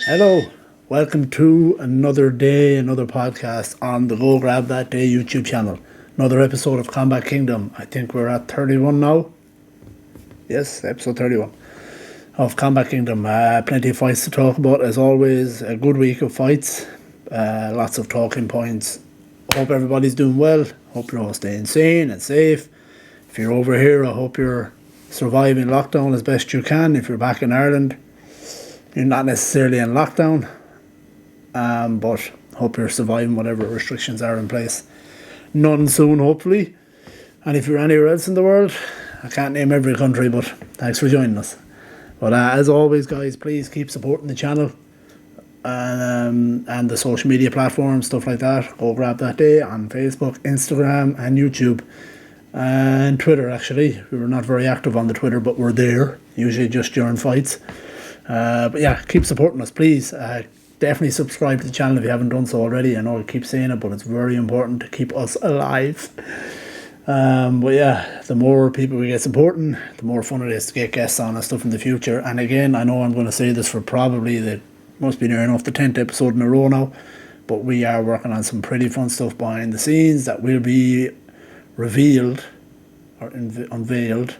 Hello, welcome to another day, another podcast on the Go Grab That Day YouTube channel. Another episode of Combat Kingdom. I think we're at 31 now. Yes, episode 31 of Combat Kingdom. Plenty of fights to talk about as always. A good week of fights. Lots of talking points. Hope everybody's doing well. Hope you're all staying sane and safe. If you're over here, I hope you're surviving lockdown as best you can. If you're back in Ireland, you're not necessarily in lockdown, but hope you're surviving whatever restrictions are in place. None soon, hopefully. And if you're anywhere else in the world, I can't name every country, but thanks for joining us. But as always, guys, please keep supporting the channel and the social media platforms, stuff like that. Go Grab That Day on Facebook, Instagram, and YouTube. And Twitter, actually. We were not very active on the Twitter, but we're there, usually just during fights. But yeah, keep supporting us, please. Definitely subscribe to the channel if you haven't done so already. I know I keep saying it, but it's very important to keep us alive. But yeah, the more people we get supporting, the more fun it is to get guests on and stuff in the future. And again, I know I'm going to say this for probably must be near enough the 10th episode in a row now, but we are working on some pretty fun stuff behind the scenes that will be revealed or unveiled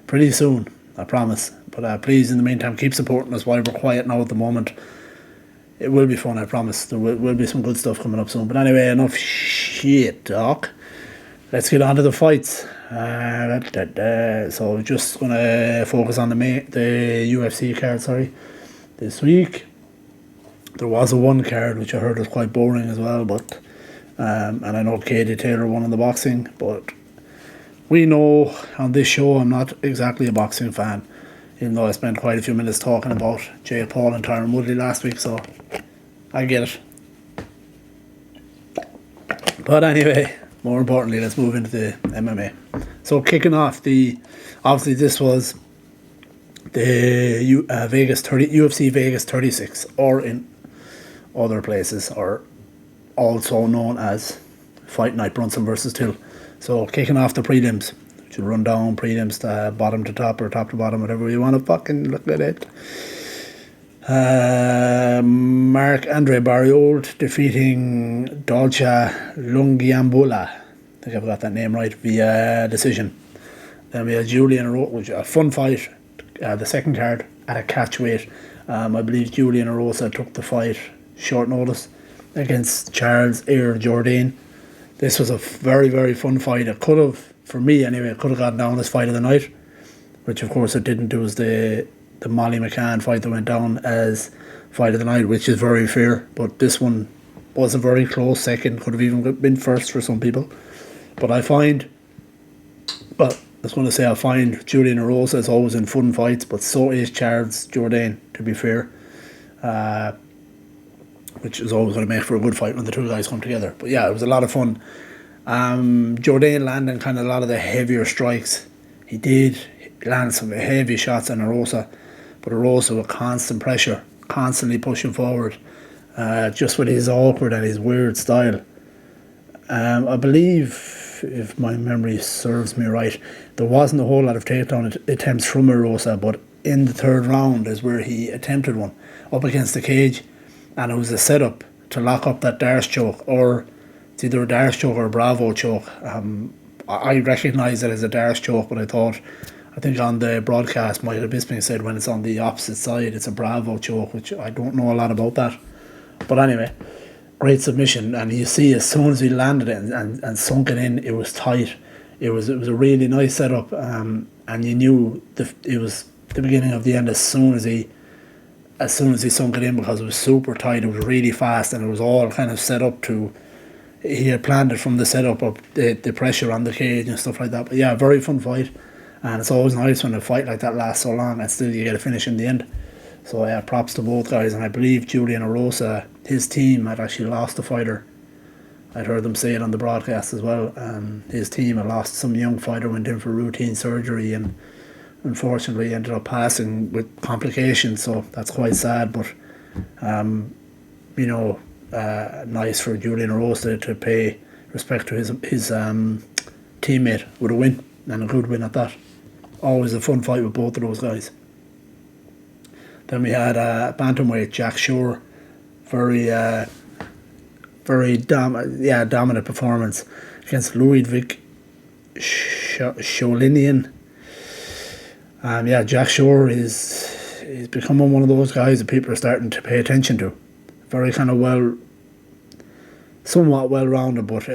pretty soon, I promise. But please, in the meantime, keep supporting us while we're quiet now at the moment. It will be fun, I promise. There will be some good stuff coming up soon. But anyway, enough shit talk. Let's get on to the fights. So we're just going to focus on the UFC card, this week. There was a one card, which I heard was quite boring as well. But and I know Katie Taylor won in the boxing. But we know on this show I'm not exactly a boxing fan, even though I spent quite a few minutes talking about Jake Paul and Tyron Woodley last week, so I get it. But anyway, more importantly, let's move into the MMA. So kicking off, obviously this was the UFC Vegas 36, or in other places, or also known as Fight Night Brunson versus Till. So kicking off the prelims. To run down prelims to bottom to top or top to bottom, whatever you want to fucking look at it. Marc-Andre Barriault defeating Dolce Lungiambula. I think I've got that name right, via decision. Then we had Julian Erosa, which was a fun fight. The second card at a catch weight. I believe Julian Erosa took the fight short notice against Charles Air Jourdain. This was a very, very fun fight. It could have, for me anyway, it could have gotten down as fight of the night, which of course it didn't. It was the Molly McCann fight that went down as fight of the night, which is very fair. But this one was a very close second, could have even been first for some people. But I find Julian Erosa is always in fun fights, but so is Charles Jourdain, to be fair. Which is always going to make for a good fight when the two guys come together. But yeah, it was a lot of fun. Jourdain landing kind of a lot of the heavier strikes. He did land some heavy shots on Erosa, but Erosa with constant pressure, constantly pushing forward, just with his awkward and his weird style. I believe, if my memory serves me right, there wasn't a whole lot of takedown attempts from Erosa, but in the third round is where he attempted one up against the cage, and it was a setup to lock up that Darce choke, or it's either a Darce choke or a Bravo choke. I recognise it as a Darce choke, but I think on the broadcast Michael Bisping said when it's on the opposite side it's a Bravo choke, which I don't know a lot about that. But anyway, great submission, and you see as soon as he landed it and sunk it in, it was tight. It was a really nice setup, and you knew it was the beginning of the end as soon as he sunk it in, because it was super tight. It was really fast, and it was all kind of set up to. He had planned it from the setup of the pressure on the cage and stuff like that. But yeah, very fun fight, and it's always nice when a fight like that lasts so long and still you get a finish in the end. So yeah, props to both guys. And I believe Julian Erosa, his team had actually lost a fighter. I'd heard them say it on the broadcast as well. His team had lost some young fighter, went in for routine surgery, and unfortunately ended up passing with complications. So that's quite sad, but nice for Julian Erosa to pay respect to his teammate with a win, and a good win at that. Always a fun fight with both of those guys. Then we had bantamweight Jack Shore, very dominant performance against Ludwig Sholinian. Jack Shore is becoming one of those guys that people are starting to pay attention to. Very kind of somewhat well-rounded, but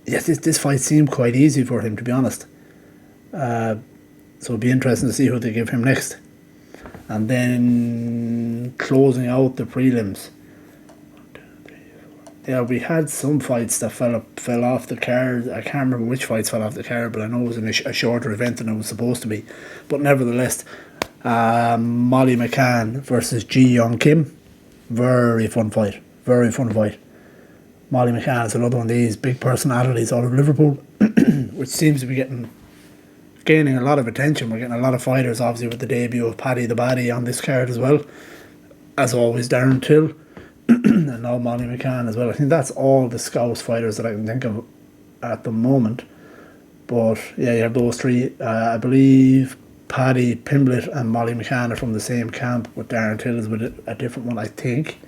this fight seemed quite easy for him, to be honest. So it'll be interesting to see who they give him next. And then closing out the prelims. Yeah, we had some fights that fell off the card. I can't remember which fights fell off the card, but I know it was a shorter event than it was supposed to be. But nevertheless, Molly McCann versus Ji Young Kim. Very fun fight. Very fun fight. Molly McCann is another one of these big personalities out of Liverpool, which seems to be gaining a lot of attention. We're getting a lot of fighters, obviously, with the debut of Paddy the Baddy on this card as well. As always, Darren Till. And now Molly McCann as well. I think that's all the Scouse fighters that I can think of at the moment. But yeah, you have those three. I believe Paddy Pimblett and Molly McCann are from the same camp, with Darren Till is with a different one, I think.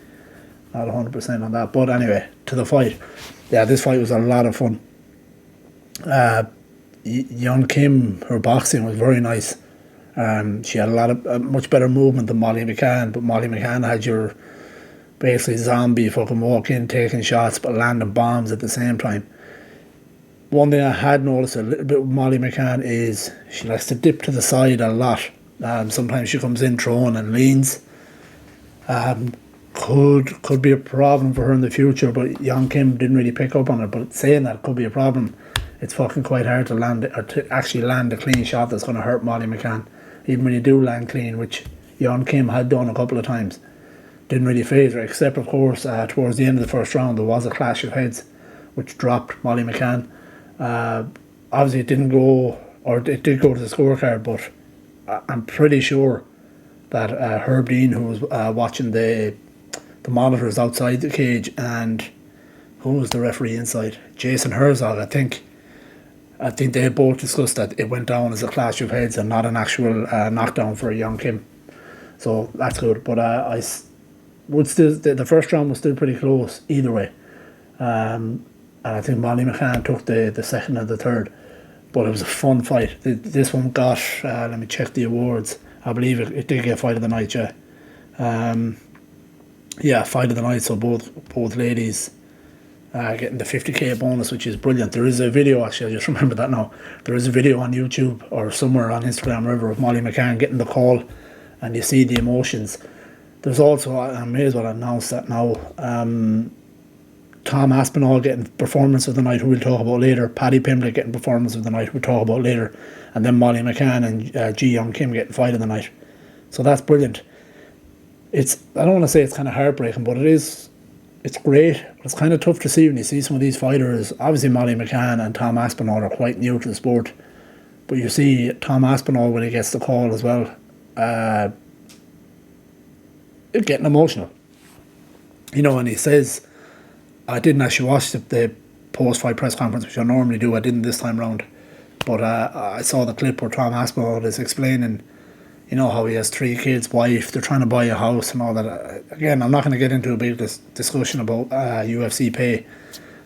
Not 100% on that. But anyway, to the fight. Yeah, this fight was a lot of fun. Young Kim, her boxing was very nice. She had a lot of much better movement than Molly McCann, but Molly McCann had your basically zombie fucking walk in, taking shots but landing bombs at the same time. One thing I had noticed a little bit with Molly McCann is she likes to dip to the side a lot. Sometimes she comes in throwing and leans. Could be a problem for her in the future, but Young Kim didn't really pick up on it. But saying that could be a problem, it's fucking quite hard to land or to actually land a clean shot that's going to hurt Molly McCann. Even when you do land clean, which Young Kim had done a couple of times, didn't really faze her, except of course towards the end of the first round there was a clash of heads which dropped Molly McCann. Obviously it didn't go, or it did go to the scorecard, but I'm pretty sure that Herb Dean, who was watching the monitors outside the cage, and who was the referee inside, Jason Herzog, I think they both discussed that it went down as a clash of heads and not an actual knockdown for Young Kim. So that's good. But I would still, the first round was still pretty close either way. And I think Molly McCann took the second and the third. But it was a fun fight. This one got, let me check the awards. I believe it did get Fight of the Night, yeah. Fight of the Night, so both ladies getting the 50k bonus, which is brilliant. There is a video, actually, I just remember that now. There is a video on YouTube or somewhere on Instagram, wherever, of Molly McCann getting the call, and you see the emotions. There's also, I may as well announce that now, Tom Aspinall getting Performance of the Night, who we'll talk about later. Paddy Pimblett getting Performance of the Night, we'll talk about later. And then Molly McCann and Ji Young Kim getting Fight of the Night. So that's brilliant. I don't want to say it's kind of heartbreaking, but it's great. But it's kind of tough to see when you see some of these fighters. Obviously Molly McCann and Tom Aspinall are quite new to the sport. But you see Tom Aspinall, when he gets the call as well, getting emotional. You know, and he says, I didn't actually watch the post-fight press conference, which I normally do. I didn't this time round. But I saw the clip where Tom Aspinall is explaining, you know, how he has 3 kids, wife, they're trying to buy a house and all that. Again, I'm not going to get into a big discussion about UFC pay.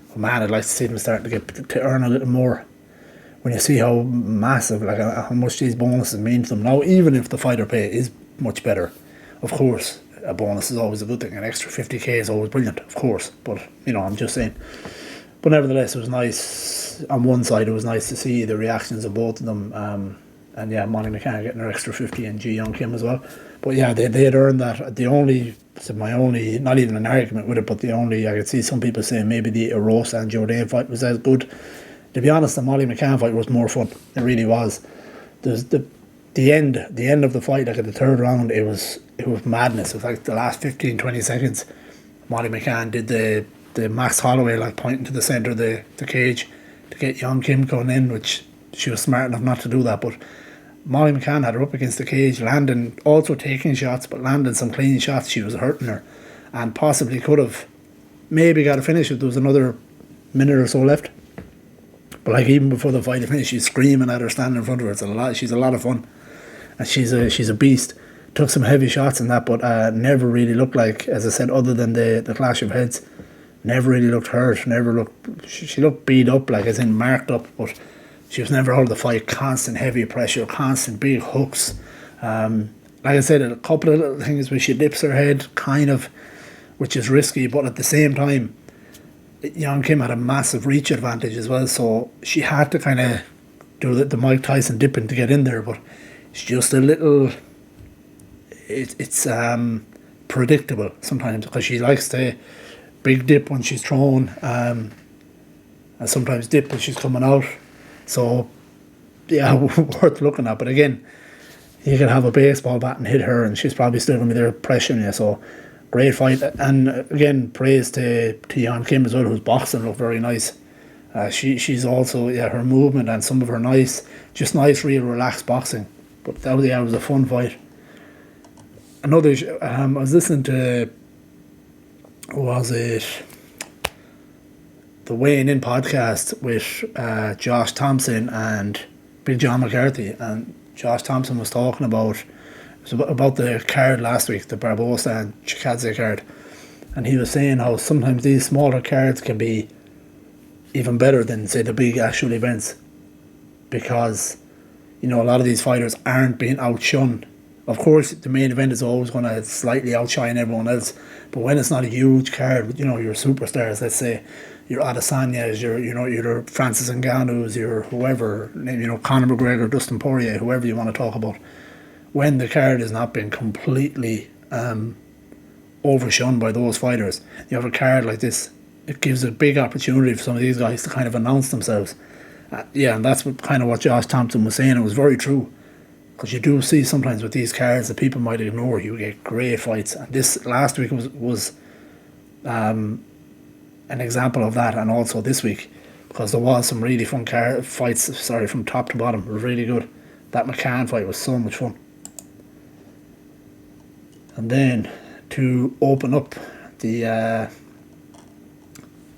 But man, I'd like to see them starting to earn a little more. When you see how massive, like how much these bonuses mean to them. Now, even if the fighter pay is much better, of course, a bonus is always a good thing. An extra 50k is always brilliant, of course. But, you know, I'm just saying. But nevertheless, it was nice. On one side, it was nice to see the reactions of both of them. And yeah, Molly McCann getting her extra 50 and Ji Young Kim as well. But yeah, they had earned that. My only, not even an argument with it, but I could see some people saying maybe the Erosa and Jourdain fight was as good. To be honest, the Molly McCann fight was more fun. It really was. There's the end of the fight, like at the third round, it was madness. It was like the last 15-20 seconds. Molly McCann did the Max Holloway, like pointing to the centre of the cage to get Young Kim going in, which she was smart enough not to do that. But Molly McCann had her up against the cage, also taking shots, but landing some clean shots. She was hurting her, and possibly could have maybe got a finish if there was another minute or so left. But like even before the fight finished, she's screaming at her standing in front of her. She's a lot of fun, and she's a beast. took some heavy shots in that, but never really looked like, as I said, other than the clash of heads, never really looked hurt. Never looked. She looked beat up, like as in marked up, but she was never out of the fight. Constant heavy pressure, constant big hooks. Like I said, a couple of little things where she dips her head, kind of, which is risky, but at the same time, Young Kim had a massive reach advantage as well, so she had to kind of do the Mike Tyson dipping to get in there, but it's just a little. It's predictable sometimes because she likes the big dip when she's thrown, and sometimes dip when she's coming out. So, yeah, worth looking at. But again, you could have a baseball bat and hit her, and she's probably still going to be there pressuring you. So, great fight. And again, praise to Yeon Kim as well, whose boxing looked very nice. She's also, her movement and some of her nice, real relaxed boxing. But that was a fun fight. Another, I was listening to, was it the Weighing In podcast with Josh Thompson and Big John McCarthy, and Josh Thompson was talking about the card last week, the Barbosa and Chikadze card, and he was saying how sometimes these smaller cards can be even better than, say, the big actual events, because a lot of these fighters aren't being outshone. Of course, the main event is always going to slightly outshine everyone else, but when it's not a huge card, your superstars, let's say, your Adesanyas, your Francis Ngannou's, your whoever, Conor McGregor, Dustin Poirier, whoever you want to talk about, when the card is not being completely overshone by those fighters, you have a card like this, it gives a big opportunity for some of these guys to kind of announce themselves. And that's what Josh Thompson was saying. It was very true. Because you do see sometimes with these cards that people might ignore, you get great fights. And this last week was an example of that, and also this week, because there was some really fun fights, from top to bottom. It was really good. That McCann fight was so much fun. And then, to open up the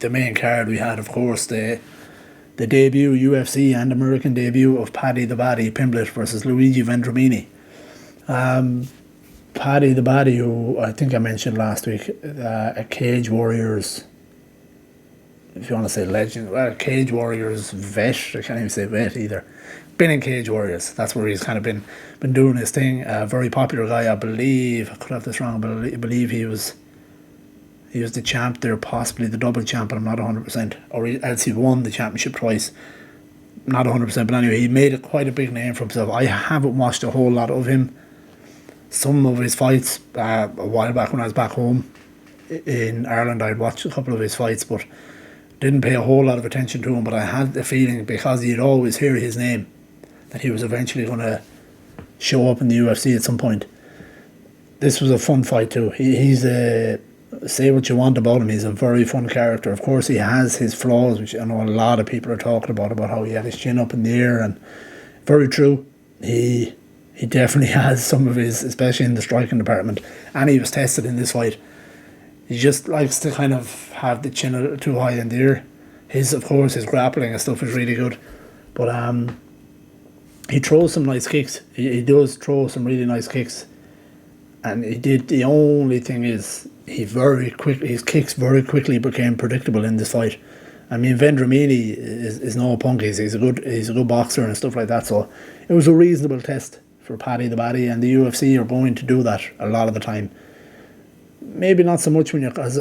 main card, we had, of course, the debut UFC and American debut of Paddy the Baddy Pimblett versus Luigi Vendramini. Paddy the Baddy, who I think I mentioned last week, a Cage Warriors, if you want to say legend, Cage Warriors vet. I can't even say vet either. Been in Cage Warriors. That's where he's kind of been doing his thing. A very popular guy, I believe. I could have this wrong, but I believe he was the champ there, possibly the double champ, but I'm not 100%. Or else he won the championship twice. Not 100%, but anyway, he made quite a big name for himself. I haven't watched a whole lot of him. Some of his fights, a while back when I was back home in Ireland, I'd watched a couple of his fights, but didn't pay a whole lot of attention to him. But I had the feeling, because you'd always hear his name, that he was eventually going to show up in the UFC at some point. This was a fun fight too. He's a... Say what you want about him, he's a very fun character. Of course, he has his flaws, which I know a lot of people are talking about how he had his chin up in the air, and very true. He definitely has some of his, especially in the striking department, and he was tested in this fight. He just likes to kind of have the chin a little too high in the air. His grappling and stuff is really good, but he throws some nice kicks. He does throw some really nice kicks, and he did. The only thing is, his kicks very quickly became predictable in this fight. I mean, Vendramini is no punk. He's a good boxer and stuff like that. So it was a reasonable test for Paddy the Baddy, and the UFC are going to do that a lot of the time. Maybe not so much because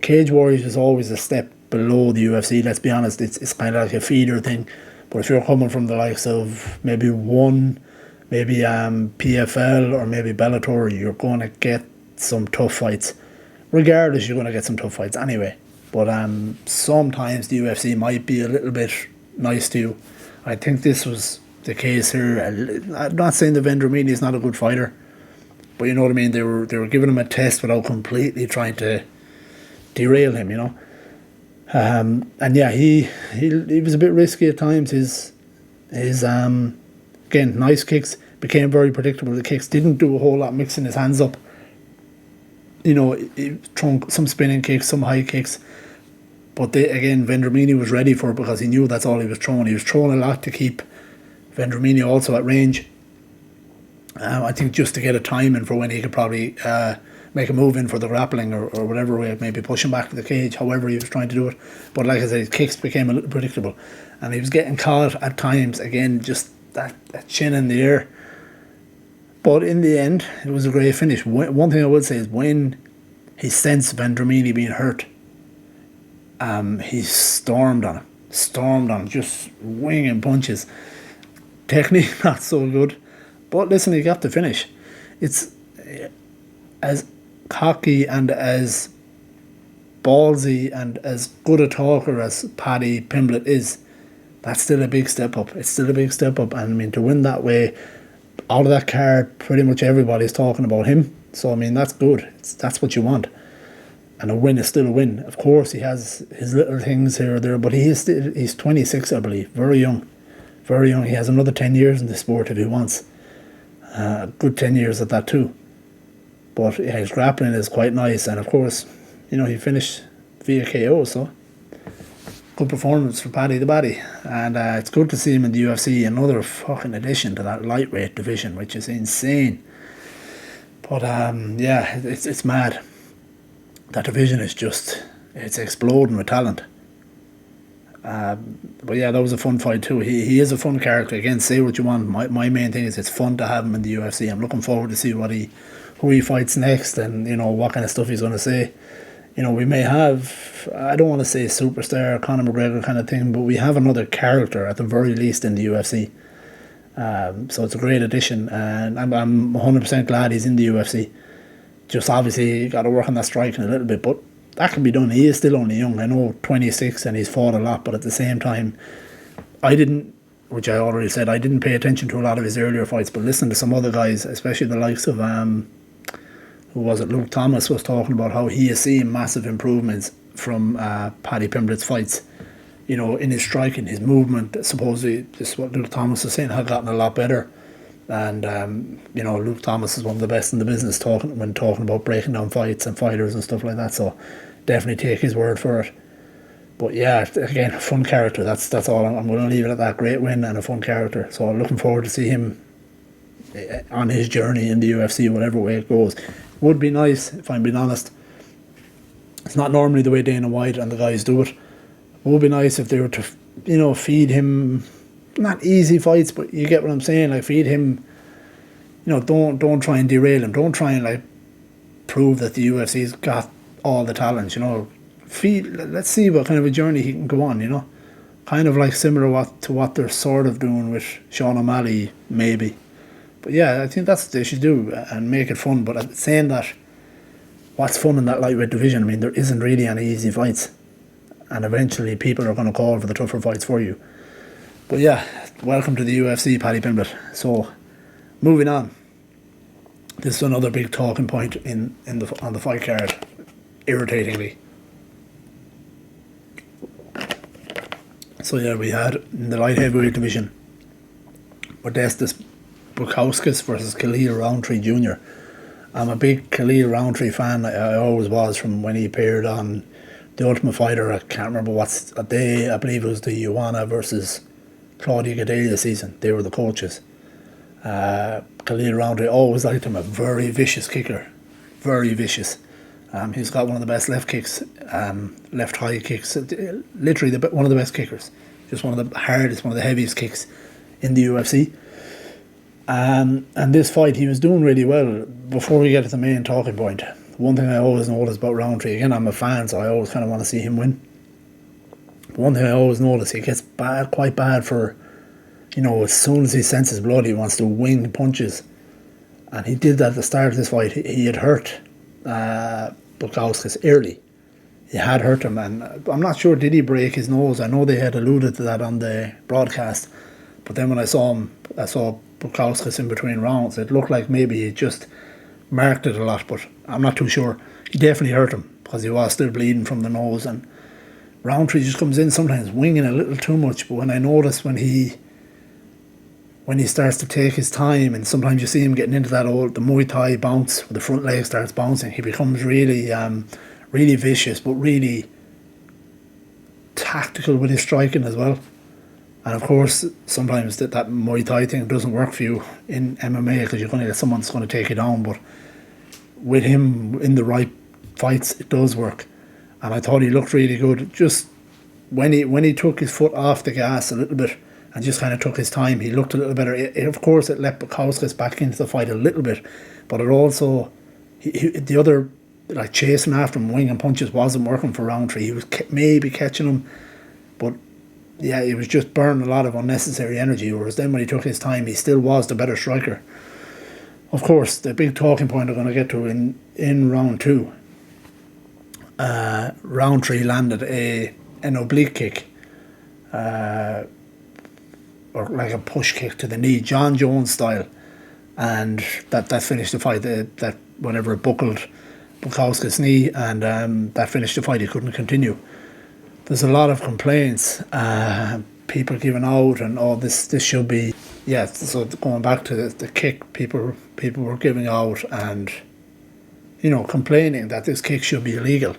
Cage Warriors is always a step below the UFC. Let's be honest, it's kind of like a feeder thing. But if you're coming from the likes of maybe PFL or maybe Bellator, you're going to get some tough fights. Regardless, you're going to get some tough fights anyway. But sometimes the UFC might be a little bit nice to you. I think this was the case here. I'm not saying that Vendramini is not a good fighter, but you know what I mean. They were giving him a test without completely trying to derail him. And yeah, he was a bit risky at times. His again, nice kicks became very predictable. The kicks didn't do a whole lot, mixing his hands up. He thrown some spinning kicks, some high kicks, but Vendramini was ready for it because he knew that's all he was throwing. He was throwing a lot to keep Vendramini also at range. I think just to get a time in for when he could probably make a move in for the grappling or whatever way, maybe push him back to the cage, however he was trying to do it. But like I said, his kicks became a little predictable. And he was getting caught at times, again, just that chin in the air. But in the end, it was a great finish. One thing I would say is when he sensed Vendramini being hurt, he stormed on him, just winging punches. Technique not so good, but listen, he got the finish. It's as cocky and as ballsy and as good a talker as Paddy Pimblett is. That's still a big step up. It's still a big step up, and I mean, to win that way, out of that card, pretty much everybody's talking about him. So I mean, that's good. That's what you want. And a win is still a win. Of course, he has his little things here or there, but he's 26, I believe. Very young. Very young. He has another 10 years in the sport if he wants. A good 10 years at that too. But yeah, his grappling is quite nice. And of course, he finished via KO, so good performance for Paddy the Baddy. And it's good to see him in the UFC. Another fucking addition to that lightweight division, which is insane. But yeah, it's mad. That division is it's exploding with talent. But yeah, that was a fun fight too. He is a fun character. Again, say what you want. My main thing is it's fun to have him in the UFC. I'm looking forward to see who he fights next, and what kind of stuff he's going to say. We may have, I don't want to say superstar Conor McGregor kind of thing, but we have another character at the very least in the UFC. So it's a great addition, and I'm 100% glad he's in the UFC. Just obviously got to work on that striking a little bit, but that can be done. He is still only young. I know 26 and he's fought a lot, but at the same time, which I already said, I didn't pay attention to a lot of his earlier fights, but listen to some other guys, especially the likes of, who was it, Luke Thomas was talking about how he is seeing massive improvements from Paddy Pimblett's fights. In his striking, his movement, supposedly, this is what Luke Thomas was saying, had gotten a lot better. And Luke Thomas is one of the best in the business when talking about breaking down fights and fighters and stuff like that. So definitely take his word for it. But yeah, again, a fun character. That's all. I'm going to leave it at that. Great win and a fun character. So I'm looking forward to see him on his journey in the UFC, whatever way it goes. Would be nice, if I'm being honest. It's not normally the way Dana White and the guys do it. It would be nice if they were to, feed him. Not easy fights, but you get what I'm saying. Like, feed him. Don't try and derail him. Don't try and prove that the UFC's got all the talent. Let's see what kind of a journey he can go on. Kind of like similar to what they're sort of doing with Sean O'Malley, maybe. But yeah, I think that's what they should do and make it fun. But saying that, what's fun in that lightweight division? I mean, there isn't really any easy fights, and eventually people are going to call for the tougher fights for you. But yeah, welcome to the UFC, Paddy Pimblett. So, moving on. This is another big talking point on the fight card, irritatingly. So yeah, we had in the light heavyweight division, Modestas Bukauskas versus Khalil Roundtree Jr. I'm a big Khalil Roundtree fan. I always was from when he appeared on The Ultimate Fighter. I can't remember what's a day. I believe it was the Ioana versus Claudia Gadelha season. They were the coaches. Khalil Roundtree, always liked him. A very vicious kicker. Very vicious. He's got one of the best left kicks, left high kicks. Literally one of the best kickers. Just one of the hardest, one of the heaviest kicks in the UFC. And this fight, he was doing really well. Before we get to the main talking point, one thing I always notice about Roundtree, again, I'm a fan, so I always kind of want to see him win. But one thing I always notice, he gets quite bad for, as soon as he senses blood, he wants to wing punches. And he did that at the start of this fight. He had hurt Bukauskas early. He had hurt him, and I'm not sure, did he break his nose? I know they had alluded to that on the broadcast, but then when I saw Bukauskas in between rounds, it looked like maybe he just marked it a lot, but I'm not too sure. He definitely hurt him, because he was still bleeding from the nose, and Roundtree just comes in sometimes winging a little too much. But when I notice when he starts to take his time, and sometimes you see him getting into the Muay Thai bounce, where the front leg starts bouncing, he becomes really really vicious, but really tactical with his striking as well. And of course, sometimes that Muay Thai thing doesn't work for you in MMA because you're going to get someone that's going to take you down. But with him in the right fights, it does work. And I thought he looked really good. Just when he took his foot off the gas a little bit and just kind of took his time, he looked a little better. Of course, it let Bukauskas back into the fight a little bit, but it also the other, like, chasing after him, winging punches wasn't working for Roundtree. He was maybe catching him, but yeah, he was just burning a lot of unnecessary energy. Whereas then when he took his time, he still was the better striker. Of course, the big talking point I'm going to get to in round two. Roundtree landed an oblique kick, or like a push kick to the knee, John Jones style, and that finished the fight. That whatever, it buckled Bukowski's knee, and that finished the fight. He couldn't continue. There's a lot of complaints, people giving out, and this should be, yeah. So going back to the kick, people were giving out and complaining that this kick should be illegal.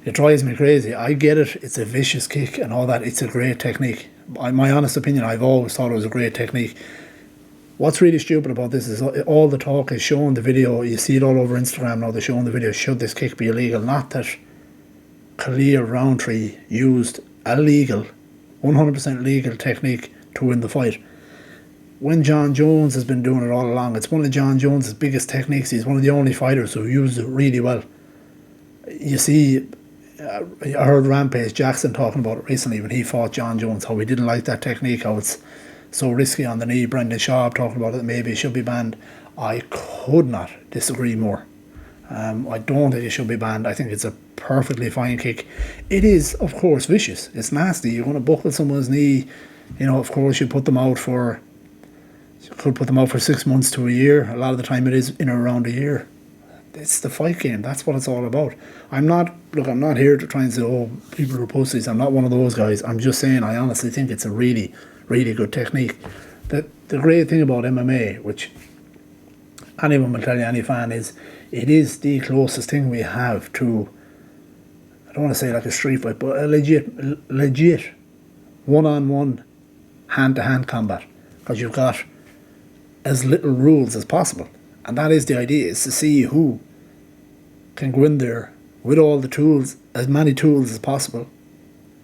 It drives me crazy. I get it. It's a vicious kick and all that. It's a great technique. My honest opinion, I've always thought it was a great technique. What's really stupid about this is all the talk is showing the video. You see it all over Instagram now. They're showing the video. Should this kick be illegal? Not that Khalil Roundtree used a legal, 100% legal technique to win the fight. When John Jones has been doing it all along, it's one of John Jones' biggest techniques. He's one of the only fighters who used it really well. You see, I heard Rampage Jackson talking about it recently when he fought John Jones, how he didn't like that technique, how it's so risky on the knee. Brendan Schaub talking about it, maybe it should be banned. I could not disagree more. I don't think it should be banned. I think it's a perfectly fine kick. It is, of course, vicious. It's nasty. You're going to buckle someone's knee. Of course, you could put them out for 6 months to a year. A lot of the time it is in or around a year. It's the fight game. That's what it's all about. I'm not here to try and say, oh, people are pussies. I'm not one of those guys. I'm just saying I honestly think it's a really, really good technique. The great thing about MMA, which anyone will tell you, any fan, is it is the closest thing we have to, I don't want to say like a street fight, but a legit one-on-one, hand-to-hand combat. Because you've got as little rules as possible. And that is the idea, is to see who can go in there with all the tools, as many tools as possible,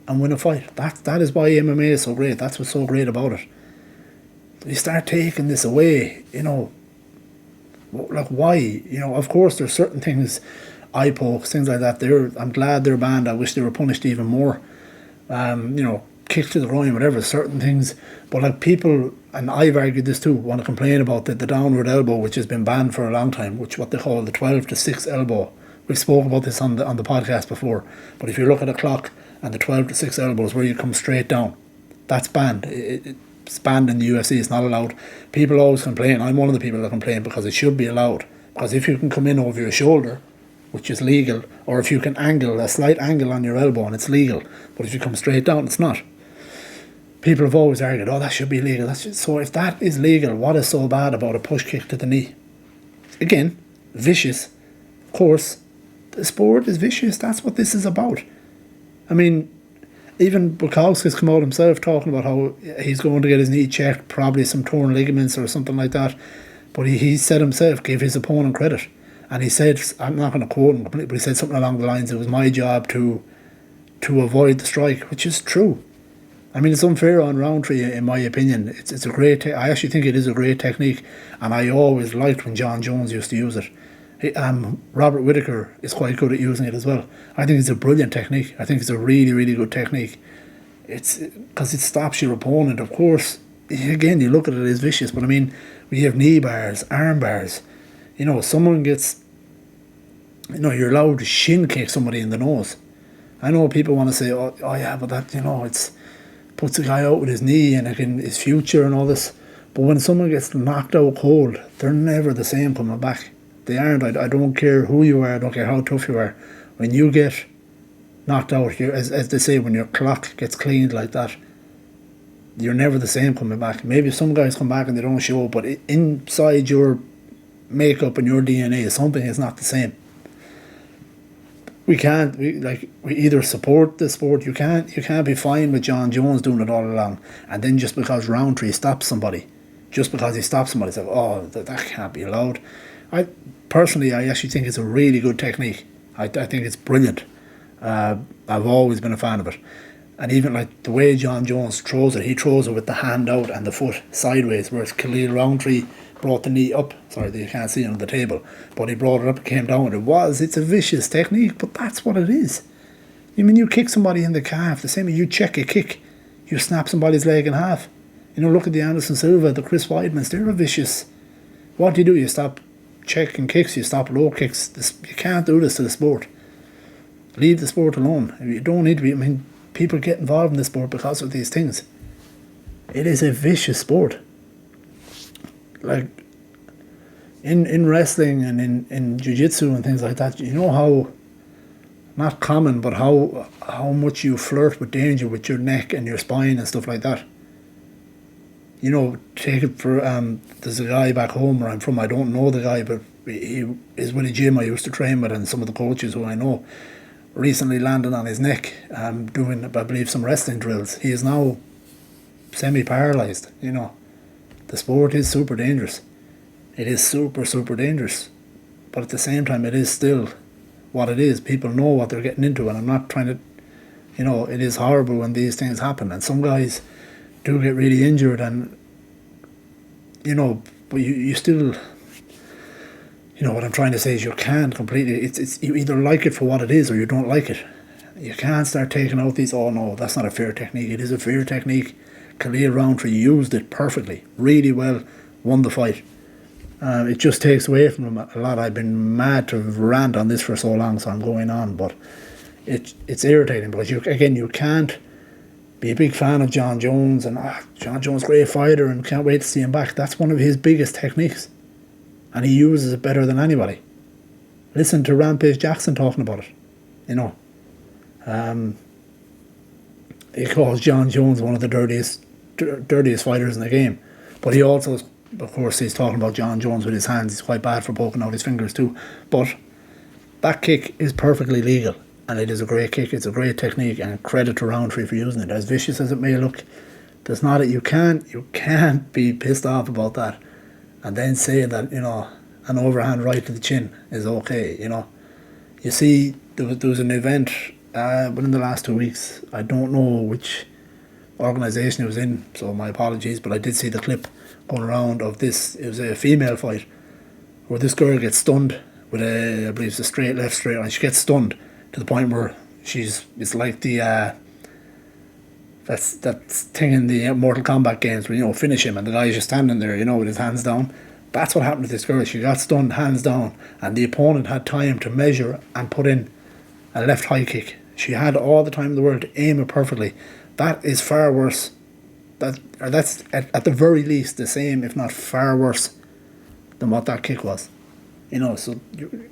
and win a fight. That is why MMA is so great. That's what's so great about it. You start taking this away, like why? Of course there's certain things, eye pokes, things like that. I'm glad they're banned. I wish they were punished even more. Kick to the groin, whatever, certain things. But like people, and I've argued this too, want to complain about the downward elbow, which has been banned for a long time, which what they call the 12 to 6 elbow. We've spoken about this on the podcast before. But if you look at a clock and the 12 to 6 elbows where you come straight down, that's banned. It's banned in the UFC. It's not allowed. People always complain. I'm one of the people that complain because it should be allowed. Because if you can come in over your shoulder, which is legal, or if you can angle a slight angle on your elbow, and it's legal, but if you come straight down, it's not. People have always argued, oh, that should be legal. So if that is legal, what is so bad about a push kick to the knee? Again, vicious. Of course, the sport is vicious. That's what this is about. I mean, even Bukowski's come out himself talking about how he's going to get his knee checked, probably some torn ligaments or something like that. But he said himself, gave his opponent credit. And he said, I'm not going to quote him completely, but he said something along the lines, it was my job to avoid the strike, which is true. I mean, it's unfair on Roundtree, in my opinion. It's a great. I actually think it is a great technique, and I always liked when John Jones used to use it. Robert Whittaker is quite good at using it as well. I think it's a brilliant technique. I think it's a really, really good technique. It's because it stops your opponent. Of course, again, you look at it as vicious, but I mean, we have knee bars, arm bars. Someone gets. You're allowed to shin kick somebody in the nose. I know people want to say, oh yeah, but that it's. Puts a guy out with his knee and his future and all this. But when someone gets knocked out cold, they're never the same coming back. They aren't. I don't care who you are, I don't care how tough you are. When you get knocked out, as they say, when your clock gets cleaned like that, you're never the same coming back. Maybe some guys come back and they don't show, but inside your makeup and your DNA, something is not the same. we can't. We either support the sport. You can't be fine with John Jones doing it all along, and then just because Roundtree stops somebody, just because he stops somebody, say, oh, that can't be allowed. I personally, I actually think it's a really good technique. I think it's brilliant. I've always been a fan of it. And even like the way John Jones throws it, he throws it with the hand out and the foot sideways, whereas Khalil Roundtree brought the knee up. Sorry, you can't see it on the table, but he brought it up and came down with it. It's a vicious technique, but that's what it is. You mean you kick somebody in the calf, the same as you check a kick, you snap somebody's leg in half. You know, look at the Anderson Silva, the Chris Weidmans, they're a vicious. What do? You stop checking kicks, you stop low kicks. You can't do this to the sport. Leave the sport alone. You don't need to be. I mean, people get involved in the sport because of these things. It is a vicious sport. Like in wrestling and in jiu-jitsu and things like that, you know how, not common, but how much you flirt with danger with your neck and your spine and stuff like that. You know, take it for, there's a guy back home where I'm from, I don't know the guy, but he is with a gym I used to train with, and some of the coaches who I know recently landed on his neck doing, I believe, some wrestling drills. He is now semi-paralysed, you know. The sport is super dangerous. It is super, super dangerous. But at the same time, it is still what it is. People know what they're getting into, and I'm not trying to, you know, it is horrible when these things happen. And some guys do get really injured, and, you know, but you still, you know, what I'm trying to say is you can't completely, it's you either like it for what it is or you don't like it. You can't start taking out these, oh no, that's not a fair technique. It is a fair technique. Khalil Roundtree used it perfectly, really well, won the fight. It just takes away from him a lot. I've been mad to rant on this for so long, so I'm going on, but it's irritating because you can't be a big fan of John Jones, and John Jones, great fighter, and can't wait to see him back. That's one of his biggest techniques, and he uses it better than anybody. Listen to Rampage Jackson talking about it, you know. He calls John Jones one of the dirtiest fighters in the game, but he also, of course, he's talking about John Jones with his hands. He's quite bad for poking out his fingers too, but that kick is perfectly legal, and it is a great kick. It's a great technique, and credit to Roundtree for using it. As vicious as it may look, there's not you can't be pissed off about that and then say that, you know, an overhand right to the chin is okay. You know, you see, there was an event within the last 2 weeks. I don't know which organisation it was in, so my apologies, but I did see the clip going around of this. It was a female fight where this girl gets stunned with I believe it's a straight left, straight right. She gets stunned to the point where it's like the that thing in the Mortal Kombat games where, you know, finish him and the guy's just standing there, you know, with his hands down. That's what happened to this girl. She got stunned, hands down, and the opponent had time to measure and put in a left high kick. She had all the time in the world to aim it perfectly. That is far worse. That's at the very least the same, if not far worse, than what that kick was. You know, so you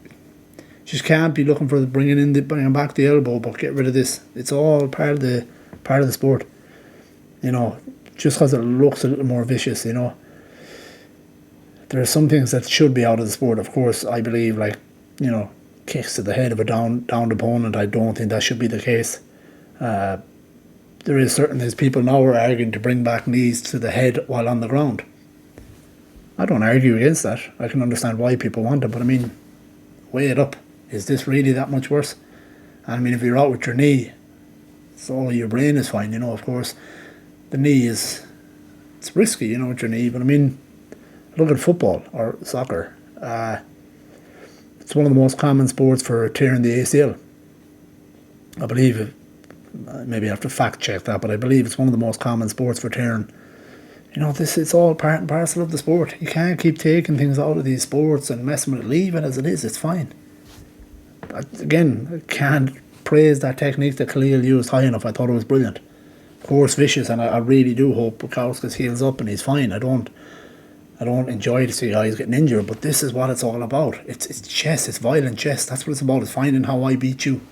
just can't be looking for bringing back the elbow, but get rid of this. It's all part of the sport. You know, just because it looks a little more vicious. You know, there are some things that should be out of the sport. Of course, I believe, like, you know, kicks to the head of a downed opponent. I don't think that should be the case. There's people now are arguing to bring back knees to the head while on the ground. I don't argue against that. I can understand why people want it, but I mean, weigh it up. Is this really that much worse? And I mean, if you're out with your knee, so your brain is fine, you know. Of course, the knee it's risky, you know, with your knee. But I mean, look at football or soccer. It's one of the most common sports for tearing the ACL. I believe, maybe I have to fact check that, but I believe it's one of the most common sports for tearing. You know, it's all part and parcel of the sport. You can't keep taking things out of these sports and messing with it. Leave it as it is. It's fine. Again, I can't praise that technique that Khalil used high enough. I thought it was brilliant. Of course, vicious, and I really do hope Bukowski's heals up and he's fine. I don't enjoy to see guys getting injured, but this is what it's all about. It's chess. It's violent chess. That's what it's about. It's finding how I beat you.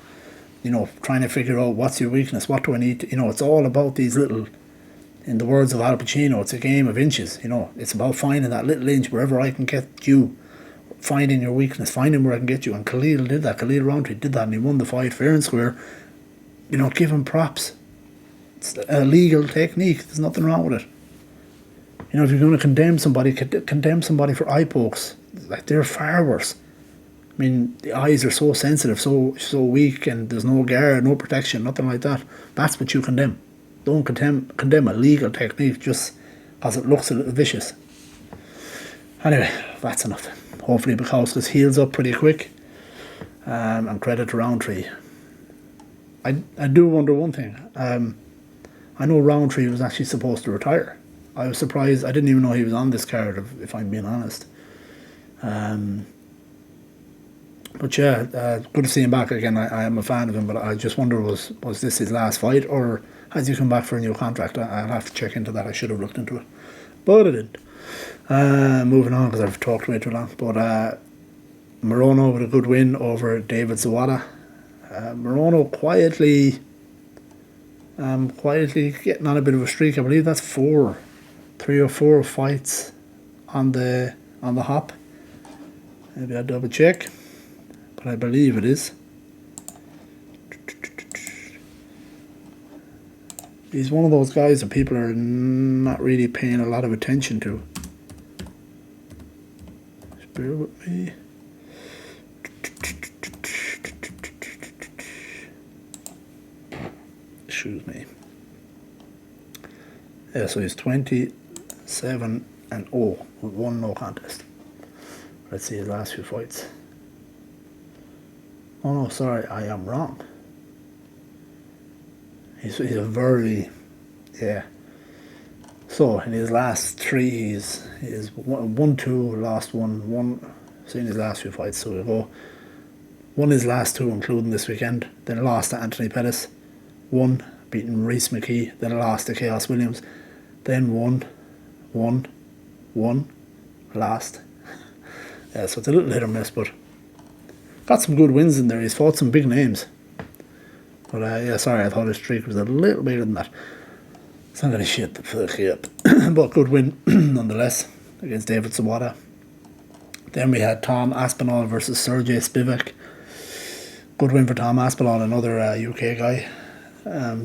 You know, trying to figure out what's your weakness. What do I need to, you know, it's all about these little, in the words of Al Pacino, it's a game of inches. You know, it's about finding that little inch wherever I can get you finding your weakness, finding where I can get you. And Khalil did that. Khalil Roundtree did that, and he won the fight fair and square. You know, give him props. It's a legal technique. There's nothing wrong with it. You know, if you're going to condemn somebody for eye pokes. Like, they're far worse. I mean, the eyes are so sensitive, so weak, and there's no guard, no protection, nothing like that. That's what you condemn. Don't condemn a legal technique just because it looks a little vicious. Anyway, that's enough. Hopefully Bukowski's heals up pretty quick. And credit to Roundtree. I do wonder one thing. I know Roundtree was actually supposed to retire. I was surprised. I didn't even know he was on this card, if I'm being honest. But yeah, good to see him back again. I am a fan of him, but I just wonder, was this his last fight, or has he come back for a new contract? I'll have to check into that. I should have looked into it, but I didn't. Moving on, because I've talked way too long. But Morono with a good win over David Zawada. Morono quietly getting on a bit of a streak. I believe that's 3 or 4 fights on the hop. Maybe I'll double check, but I believe it is. He's one of those guys that people are not really paying a lot of attention to. Just bear with me. Excuse me. Yeah, so he's 27-0 with 1 no contest. Let's see his last few fights. Oh no, sorry, I am wrong. He's a very, yeah. So in his last 3, he's 1-2, lost 1. So in his last few fights, so we'll go. Won his last 2, including this weekend. Then lost to Anthony Pettis. 1, beating Reese McKee. Then lost to Chaos Williams. Then won, lost. Yeah, so it's a little hit or miss, but got some good wins in there. He's fought some big names. But yeah, sorry, I thought his streak was a little bigger than that. It's not going to shit the fuck up. But good win, nonetheless, against David Zawada. Then we had Tom Aspinall versus Sergey Spivak. Good win for Tom Aspinall, another UK guy.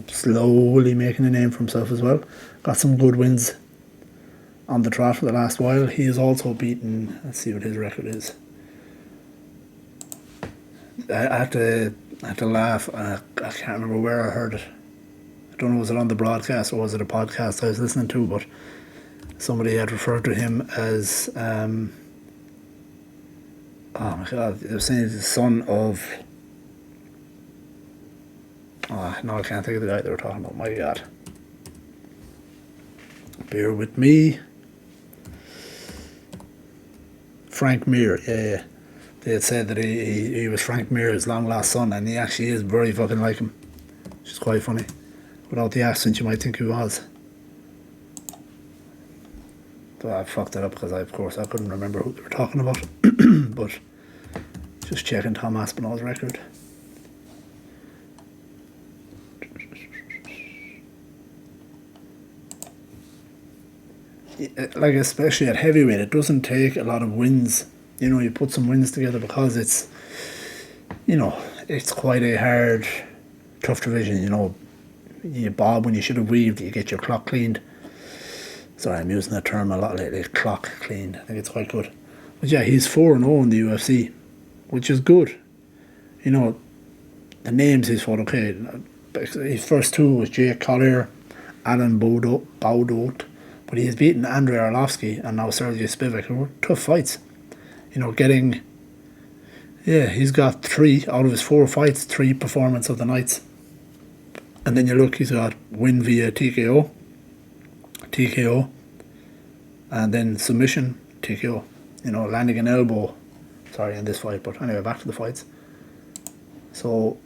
Slowly making a name for himself as well. Got some good wins on the trot for the last while. He is also beaten, let's see what his record is. I have to laugh. I can't remember where I heard it. I don't know, was it on the broadcast or was it a podcast I was listening to, but somebody had referred to him as oh my god, they were saying he's the son of, no, I can't think of the guy they were talking about. My god, bear with me. Frank Mir, yeah. They had said that he was Frank Mir's long lost son, and he actually is very fucking like him, which is quite funny. Without the accent, you might think he was. But I fucked it up because I couldn't remember who they were talking about. But just checking Tom Aspinall's record. Like, especially at heavyweight, it doesn't take a lot of wins. You know, you put some wins together because it's, you know, it's quite a hard, tough division. You know, you bob when you should have weaved, you get your clock cleaned. Sorry, I'm using that term a lot lately, clock cleaned. I think it's quite good. But yeah, he's 4-0 in the UFC, which is good. You know, the names he's fought, okay. His first 2 was Jake Collier, Alan Baudot, but he has beaten Andrei Arlovsky and now Sergey Spivak, who were tough fights. You know, he's got 3 out of his 4 fights, 3 performance of the nights. And then you look, he's got win via TKO, and then submission, TKO. You know, landing an elbow, in this fight, but anyway, back to the fights. So,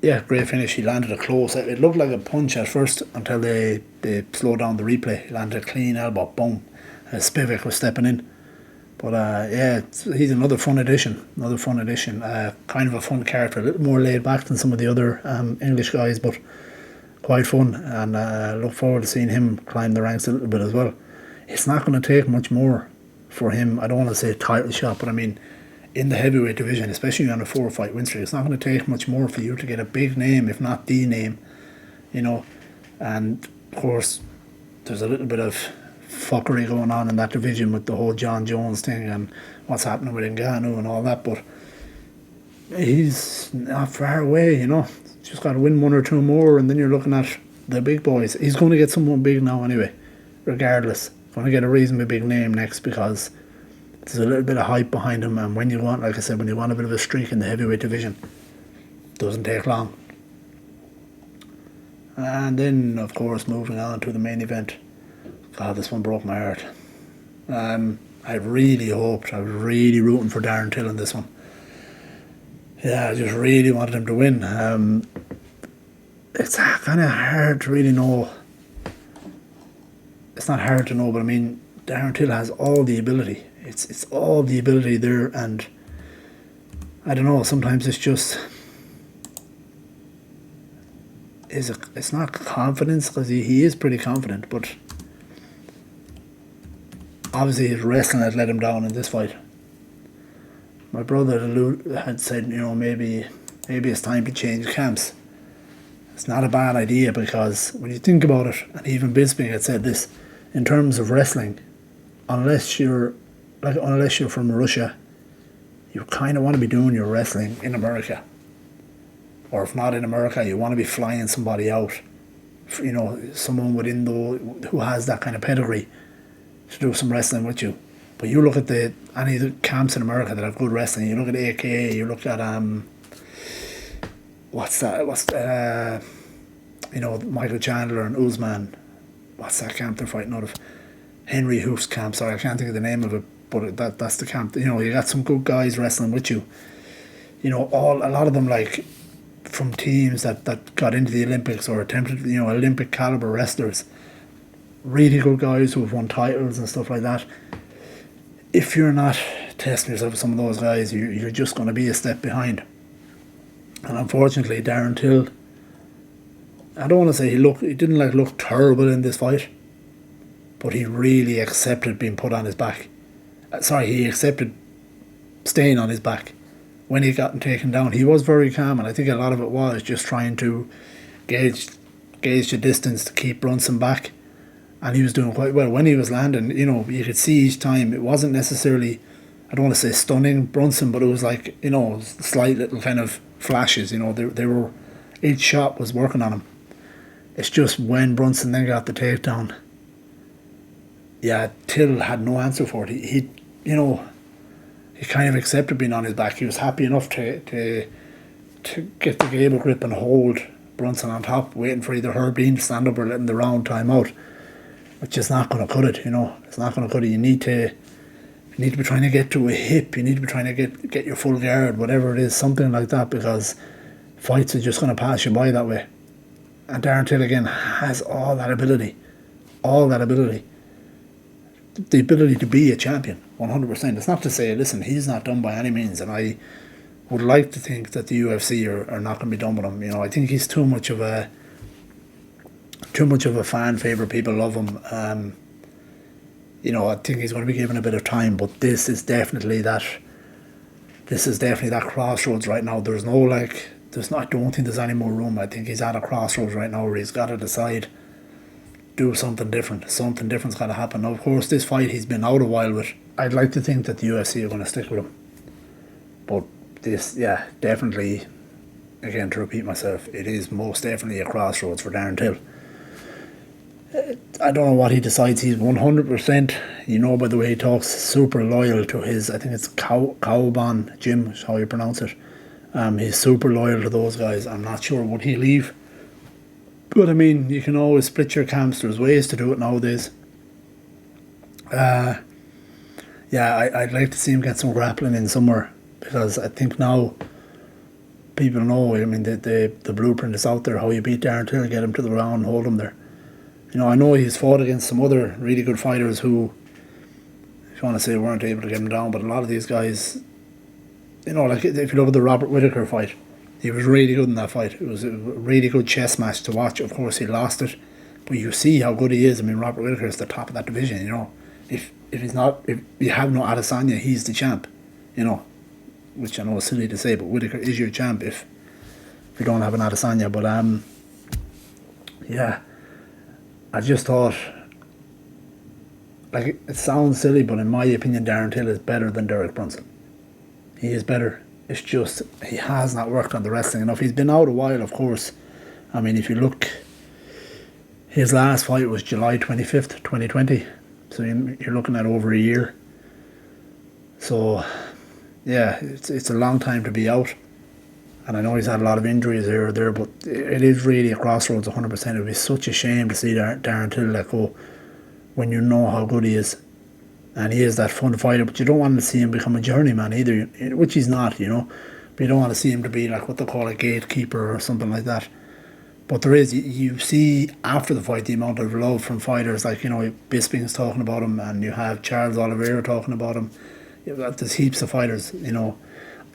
yeah, great finish. He landed a close. It looked like a punch at first until they slowed down the replay. He landed a clean elbow, boom. Spivak was stepping in. But yeah, he's another fun addition. Kind of a fun character, a little more laid back than some of the other English guys, but quite fun. And look forward to seeing him climb the ranks a little bit as well. It's not going to take much more for him. I don't want to say title shot, but I mean, in the heavyweight division, especially on a 4-fight win streak, it's not going to take much more for you to get a big name, if not the name, you know. And of course, there's a little bit of fuckery going on in that division with the whole John Jones thing and what's happening with Ngannou and all that, but he's not far away, you know. Just got to win one or two more, and then you're looking at the big boys. He's going to get someone big now anyway, regardless. Going to get a reasonably big name next, because there's a little bit of hype behind him, and when you want, like I said, when you want a bit of a streak in the heavyweight division, it doesn't take long. And then, of course, moving on to the main event. God, this one broke my heart. I really hoped, I was really rooting for Darren Till in this one. Yeah, I just really wanted him to win. It's kind of hard to really know. It's not hard to know, but I mean, Darren Till has all the ability. It's all the ability there, and I don't know, sometimes it's just... It's not confidence, because he is pretty confident, but obviously his wrestling had let him down in this fight. My brother had said, you know, maybe it's time to change camps. It's not a bad idea, because when you think about it, and even Bisping had said this, in terms of wrestling, unless you're from Russia, you kind of want to be doing your wrestling in America. Or if not in America, you want to be flying somebody out, you know, someone within who has that kind of pedigree to do some wrestling with you. But you look at any of the camps in America that have good wrestling. You look at AKA. You look at you know, Michael Chandler and Usman. What's that camp they're fighting out of? Henry Hoof's camp. Sorry, I can't think of the name of it, but that's the camp. You know, you got some good guys wrestling with you. You know, a lot of them like from teams that got into the Olympics or attempted, you know, Olympic caliber wrestlers. Really good guys who have won titles and stuff like that. If you're not testing yourself with some of those guys, you're just going to be a step behind. And unfortunately, Darren Till, I don't want to say he didn't look terrible in this fight, but he really accepted being put on his back. He accepted staying on his back when he got taken down. He was very calm, and I think a lot of it was just trying to gauge the distance to keep Brunson back. And he was doing quite well. When he was landing, you know, you could see each time, it wasn't necessarily, I don't want to say stunning Brunson, but it was like, you know, slight little kind of flashes, you know, they were, each shot was working on him. It's just when Brunson then got the takedown, yeah, Till had no answer for it. He you know, he kind of accepted being on his back. He was happy enough to get the gable grip and hold Brunson on top, waiting for either Herb Dean to stand up or letting the round time out. Which is not going to cut it, you know. It's not going to cut it. You need to be trying to get to a hip. You need to be trying to get your full guard, whatever it is, something like that, because fights are just going to pass you by that way. And Darren Till, again, has all that ability. All that ability. The ability to be a champion, 100%. It's not to say, listen, he's not done by any means, and I would like to think that the UFC are not going to be done with him. You know, I think he's too much of a fan favourite. People love him. You know, I think he's going to be given a bit of time, but this is definitely that crossroads right now. I don't think there's any more room. I think he's at a crossroads right now where he's got to decide, do something different. Something different's got to happen. Now, of course, this fight he's been out a while with. I'd like to think that the UFC are going to stick with him. But this, yeah, definitely, again, to repeat myself, it is most definitely a crossroads for Darren Till. I don't know what he decides. He's 100%, you know, by the way he talks, super loyal to his, I think it's Cowbon Gym is how you pronounce it. He's super loyal to those guys. I'm not sure would he leave, but I mean, you can always split your camps. There's ways to do it nowadays. Yeah, I'd like to see him get some grappling in somewhere, because I think now people know, I mean, the blueprint is out there, how you beat Darren Till, get him to the round, hold him there. You know, I know he's fought against some other really good fighters who, if you want to say, weren't able to get him down, but a lot of these guys, you know, like if you look at the Robert Whittaker fight, he was really good in that fight. It was a really good chess match to watch. Of course, he lost it, but you see how good he is. I mean, Robert Whittaker is the top of that division, you know. If if you have no Adesanya, he's the champ, you know, which I know is silly to say, but Whittaker is your champ if you don't have an Adesanya. But yeah, I just thought, like, it sounds silly, but in my opinion, Darren Till is better than Derek Brunson. He is better. It's just he has not worked on the wrestling enough. He's been out a while, of course. I mean, if you look, his last fight was July 25th, 2020. So you're looking at over a year. So, yeah, it's a long time to be out. And I know he's had a lot of injuries here or there, but it is really a crossroads 100%. It would be such a shame to see Darren Till let go when you know how good he is. And he is that fun fighter, but you don't want to see him become a journeyman either, which he's not, you know. But you don't want to see him to be like what they call a gatekeeper or something like that. But there is, you see after the fight the amount of love from fighters, like, you know, Bisping's talking about him, and you have Charles Oliveira talking about him. There's heaps of fighters, you know,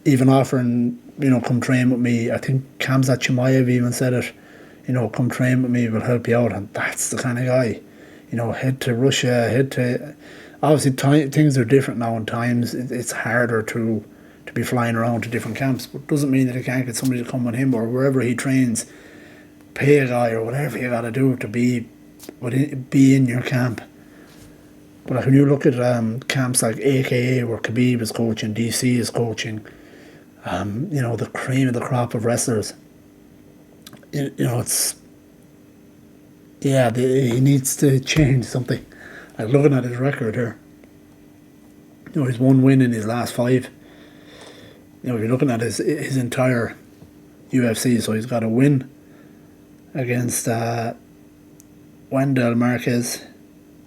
even offering, you know, come train with me. I think Khamzat Chimaev even said it, you know, come train with me, we'll help you out. And that's the kind of guy, you know, head to Russia, head to... Obviously, things are different now, and times it's harder to be flying around to different camps, but it doesn't mean that he can't get somebody to come with him or wherever he trains, pay a guy or whatever you got to do to be in your camp. But like when you look at camps like AKA where Khabib is coaching, DC is coaching, you know, the cream of the crop of wrestlers, you know, it's, yeah, he needs to change something. Like looking at his record here, you know, he's 1 win in his last 5. You know, if you're looking at his entire UFC, so he's got a win against Wendell Marquez,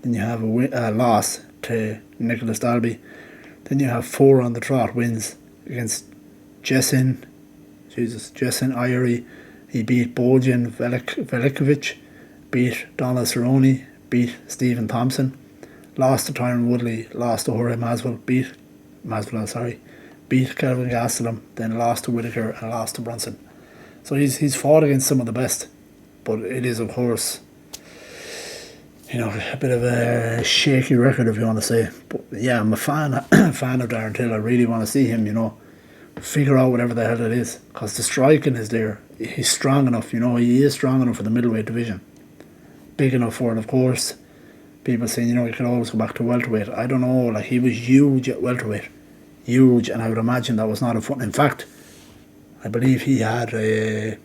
then you have a loss to Nicholas Dalby, then you have 4 on the trot wins against Jason Irie. He beat Bojan Velikovic, beat Donald Cerrone, beat Stephen Thompson, lost to Tyron Woodley, lost to Jorge Masvidal, beat Kelvin Gastelum, then lost to Whittaker and lost to Brunson. So he's fought against some of the best, but it is, of course, you know, a bit of a shaky record, if you want to say. But yeah, I'm a fan of Darren Till. I really want to see him, you know, figure out whatever the hell it is, because the striking is there. He's strong enough, you know, he is strong enough for the middleweight division. Big enough for it, of course. People saying, you know, you can always go back to welterweight. I don't know, like, he was huge at welterweight. Huge, and I would imagine that was not a fun. In fact, I believe he had a...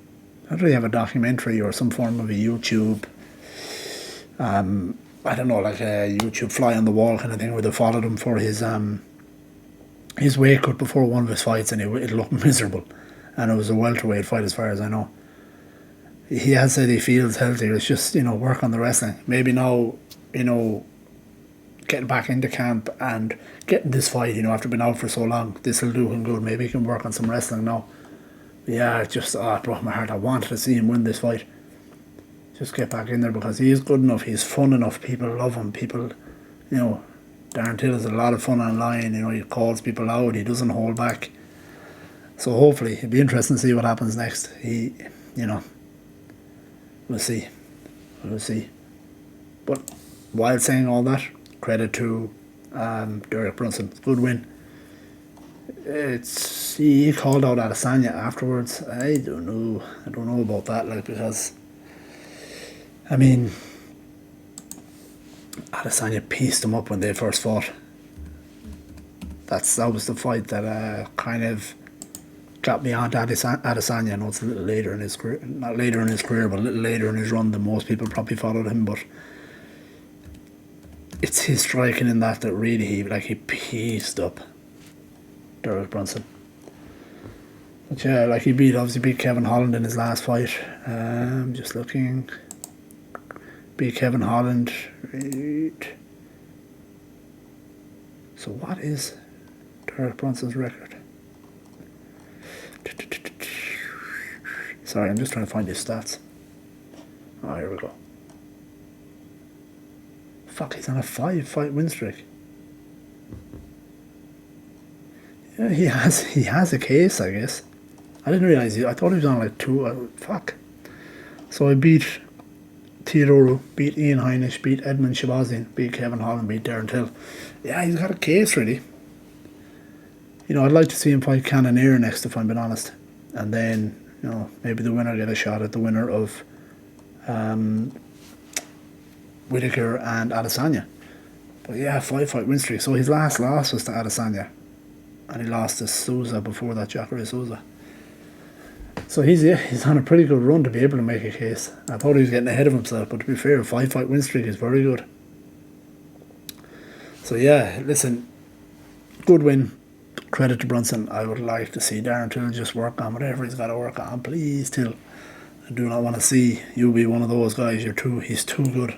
How did he have a documentary or some form of a YouTube... I don't know, like a YouTube fly on the wall kind of thing, where they followed him for his weight cut before one of his fights, and it looked miserable. And it was a welterweight fight as far as I know. He has said he feels healthy. It's just, you know, work on the wrestling. Maybe now, you know, getting back into camp and getting this fight, you know, after being out for so long, this will do him good. Maybe he can work on some wrestling now. But yeah, it just, it broke my heart. I wanted to see him win this fight. Just get back in there, because he is good enough. He's fun enough. People love him. People, you know, Darren Till is a lot of fun online. You know, he calls people out. He doesn't hold back. So hopefully, it'll be interesting to see what happens next. You know, we'll see. But while saying all that, credit to Derek Brunson. Good win. He called out Adesanya afterwards. I don't know about that, like, because I mean, Adesanya pieced him up when they first fought. That was the fight that kind of got me onto Adesanya. I know it's a little later in his career, not later in his career, but a little later in his run than most people probably followed him. But it's his striking in that really he pieced up Derek Brunson. But yeah, like he obviously beat Kevin Holland in his last fight. Just looking. Beat Kevin Holland. So what is Derek Brunson's record? Sorry, I'm just trying to find his stats. Oh, here we go. Fuck, he's on a 5-fight win streak. Yeah, he has a case, I guess. I didn't realise I thought he was on like 2. Fuck. So I beat Theodoro, beat Ian Heinisch, beat Edmund Shabazian, beat Kevin Holland, beat Darren Till. Yeah, he's got a case, really. You know, I'd like to see him fight Cannonier next, if I'm being honest. And then, you know, maybe the winner get a shot at the winner of Whitaker and Adesanya. But yeah, 5-fight win streak. So his last loss was to Adesanya. And he lost to Souza before that, Jacare Souza. So he's on a pretty good run to be able to make a case. I thought he was getting ahead of himself, but to be fair, a 5-fight win streak is very good. So yeah, listen, good win. Credit to Brunson. I would like to see Darren Till just work on whatever he's got to work on. Please, Till. I do not want to see you be one of those guys. He's too good.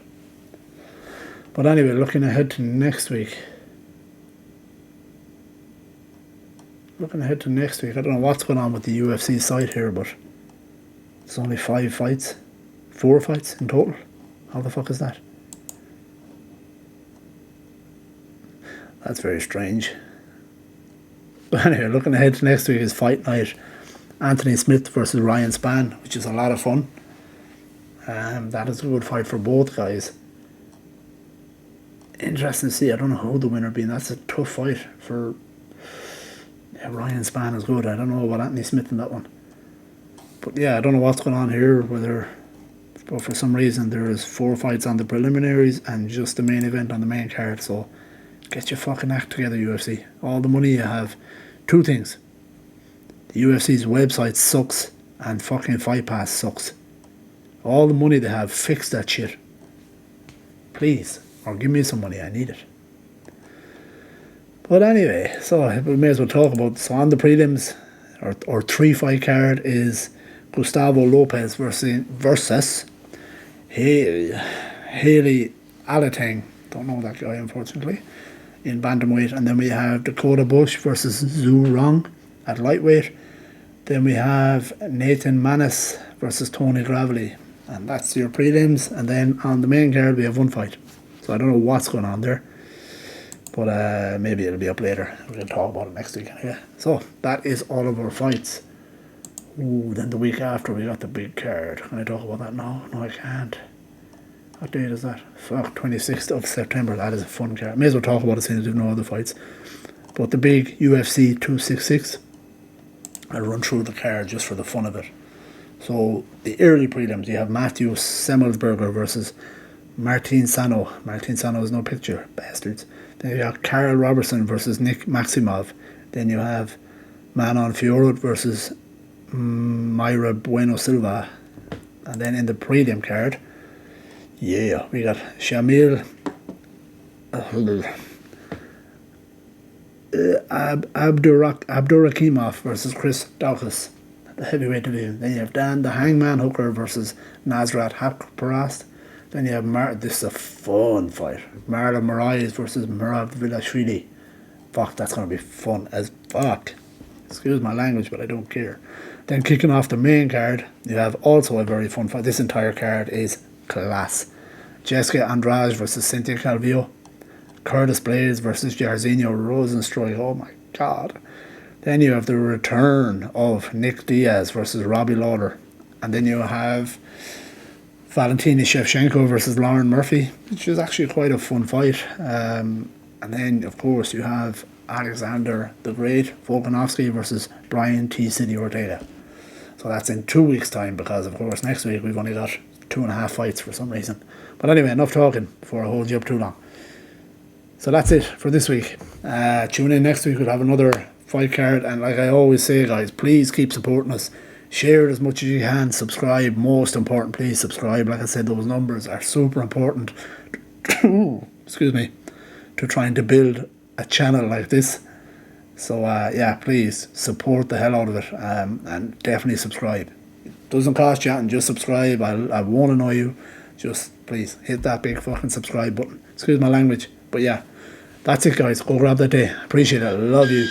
But anyway, looking ahead to next week. I don't know what's going on with the UFC site here, but it's only 5 fights. 4 fights in total. How the fuck is that? That's very strange. But anyway, looking ahead to next week is Fight Night. Anthony Smith versus Ryan Spann, which is a lot of fun. That is a good fight for both guys. Interesting to see. I don't know who the winner being. That's a tough fight for... Yeah, Ryan Spann is good. I don't know about Anthony Smith in that one. But yeah, I don't know what's going on here. But for some reason there is 4 fights on the preliminaries and just the main event on the main card. So get your fucking act together, UFC. All the money you have. 2 things. The UFC's website sucks and fucking Fight Pass sucks. All the money they have, fix that shit. Please. Or give me some money, I need it. But anyway, so we may as well talk about, so on the prelims, or 3-fight card is Gustavo Lopez versus Haley Alateng. Don't know that guy, unfortunately, in bantamweight. And then we have Dakota Bush versus Zhu Rong at lightweight. Then we have Nathan Manis versus Tony Gravely. And that's your prelims. And then on the main card we have 1 fight. So I don't know what's going on there. But maybe it'll be up later. We're going to talk about it next week. Yeah. So that is all of our fights. Ooh, then the week after we got the big card. Can I talk about that now? No, I can't. What date is that? Fuck, 26th of September. That is a fun card. May as well talk about it since there's no other fights. But the big UFC 266. I'll run through the card just for the fun of it. So the early prelims, you have Matthew Semmelsberger versus Martin Sano. Martin Sano is no picture, bastards. Then you got Karl Robertson versus Nick Maximov. Then you have Manon Fiorot versus Mayra Bueno Silva. And then in the prelim card, yeah, we got Shamil Abdurakimov versus Chris Daukaus, the heavyweight division. Then you have Dan the Hangman Hooker versus Nasrat Haqparast. Then you have this is a fun fight. Marlon Moraes versus Murav Vilashvili. Fuck, that's going to be fun as fuck. Excuse my language, but I don't care. Then kicking off the main card, you have also a very fun fight. This entire card is class. Jessica Andrade versus Cynthia Calvillo. Curtis Blades versus Jairzinho Rosenstruik. Oh my god. Then you have the return of Nick Diaz versus Robbie Lawler. And then you have Valentina Shevchenko versus Lauren Murphy, which is actually quite a fun fight. And then, of course, you have Alexander the Great Volkanovski versus Brian T. City Ortega. So that's in 2 weeks' time because, of course, next week we've only got 2.5 fights for some reason. But anyway, enough talking before I hold you up too long. So that's it for this week. Tune in next week. We'll have another fight card. And like I always say, guys, please keep supporting us. Share it as much as you can. Subscribe. Most important, please subscribe. Like I said, those numbers are super important. Excuse me. To trying to build a channel like this. So yeah, please support the hell out of it. And definitely subscribe. It doesn't cost you anything. Just subscribe. I won't annoy you. Just please hit that big fucking subscribe button. Excuse my language. But yeah, that's it, guys. Go grab that day. Appreciate it. Love you.